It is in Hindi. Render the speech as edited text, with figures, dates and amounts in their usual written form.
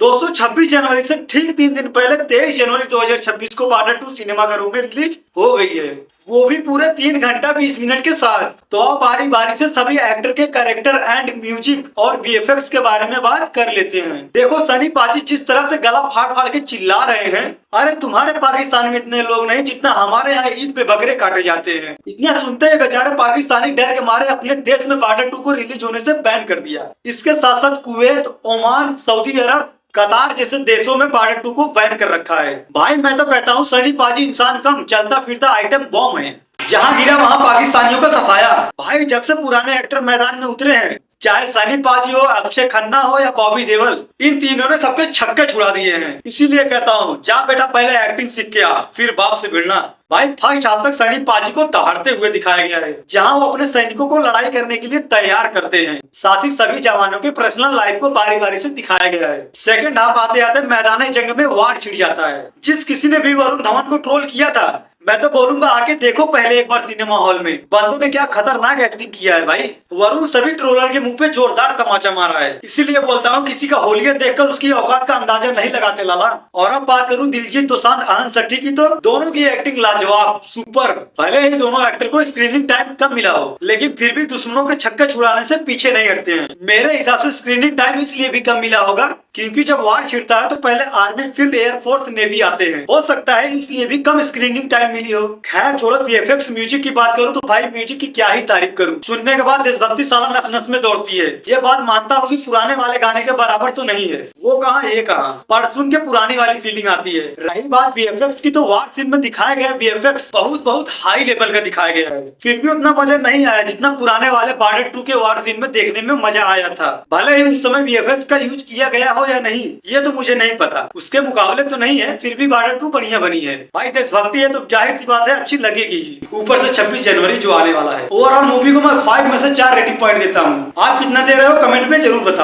दोस्तों 26 जनवरी से ठीक 3 दिन पहले 23 जनवरी 2026 को बॉर्डर 2 सिनेमाघरों में रिलीज हो गई है, वो भी पूरे 3 घंटा 20 मिनट के साथ। तो अब बारी बारी से सभी एक्टर के कैरेक्टर एंड म्यूजिक और वीएफएक्स के बारे में बात कर लेते हैं। देखो सनी पाजी जिस तरह से गला फाड़ फाड़ के चिल्ला रहे हैं, अरे तुम्हारे पाकिस्तान में इतने लोग नहीं जितना हमारे यहाँ ईद पे बकरे काटे जाते हैं। इतना सुनते ही बेचारे पाकिस्तानी डर के मारे अपने देश में बॉर्डर 2 को रिलीज होने से बैन कर दिया। इसके साथ साथ कुवैत, ओमान, सऊदी अरब, कतार जैसे देशों में बॉर्डर 2 को बैन कर रखा है। भाई मैं तो कहता हूँ सनी पाजी इंसान कम चलता फिरता आइटम बॉम्ब है, जहाँ गिरा वहाँ पाकिस्तानियों का सफाया। भाई जब से पुराने एक्टर मैदान में उतरे हैं, चाहे सनी पाजी हो, अक्षय खन्ना हो या बॉबी देओल, इन तीनों ने सबके छक्के छुड़ा दिए हैं। इसीलिए कहता हूँ जा बेटा पहले एक्टिंग सीख के आ, फिर बाप से भिड़ना। भाई फर्स्ट हाफ तक सनी पाजी को दहाड़ते हुए दिखाया गया है, जहां वो अपने सैनिकों को लड़ाई करने के लिए तैयार करते हैं। साथ ही सभी जवानों के पर्सनल लाइफ को बारी बारी से दिखाया गया है। सेकंड हाफ आते आते मैदान जंग में वार छिड़ जाता है। जिस किसी ने भी वरुण धवन को ट्रोल किया था, मैं तो बोलूंगा आके देखो पहले एक बार सिनेमा हॉल में, बंदों ने क्या खतरनाक एक्टिंग किया है। भाई वरुण सभी ट्रोलर के मुंह पे जोरदार तमाचा मारा है। इसीलिए बोलता हूँ किसी का होलियत देखकर उसकी औकात का अंदाजा नहीं लगाते लाला। और अब बात करूँ दिलजीत दोसांझ, आनंद सट्टी की, तो दोनों की एक्टिंग लाजवाब, सुपर। भले ही दोनों एक्टर को स्क्रीनिंग टाइम कम मिला हो, लेकिन फिर भी दुश्मनों के छक्के छुड़ाने से पीछे नहीं हटते हैं। मेरे हिसाब से स्क्रीनिंग टाइम इसलिए भी कम मिला होगा क्योंकि जब वार छिड़ता है तो पहले आर्मी, फिर एयरफोर्स, नेवी आते हैं। हो सकता है इसलिए भी कम स्क्रीनिंग टाइम मिली हो। खैर छोड़ो, वीएफएक्स म्यूजिक की बात करूं तो भाई म्यूजिक की क्या ही तारीफ करूं। सुनने के बाद देशभक्ति साला नस नस में दौड़ती है। ये बात मानता हूं कि पुराने वाले गाने के बराबर तो नहीं है, वो कहाँ ये कहाँ, पर सुन के पुरानी वाली फीलिंग आती है। रही बात वीएफएक्स की, तो वार सीन में दिखाया गया वीएफएक्स बहुत हाई लेवल का दिखाया गया है। फिर भी उतना मजा नहीं आया जितना पुराने वाले बॉर्डर 2 के वार सीन में देखने में मजा आया था। भले ही उस समय वीएफएक्स का यूज किया गया हो या नहीं, ये तो मुझे नहीं पता, उसके मुकाबले तो नहीं है, फिर भी बॉर्डर 2 बढ़िया बनी है। भाई देशभक्ति है तो जाहिर सी बात है अच्छी लगेगी। ऊपर से 26 जनवरी जो आने वाला है। ओवरऑल मूवी को मैं 5 में से 4 रेटिंग पॉइंट देता हूँ। आप कितना दे रहे हो कमेंट में जरूर बताओ।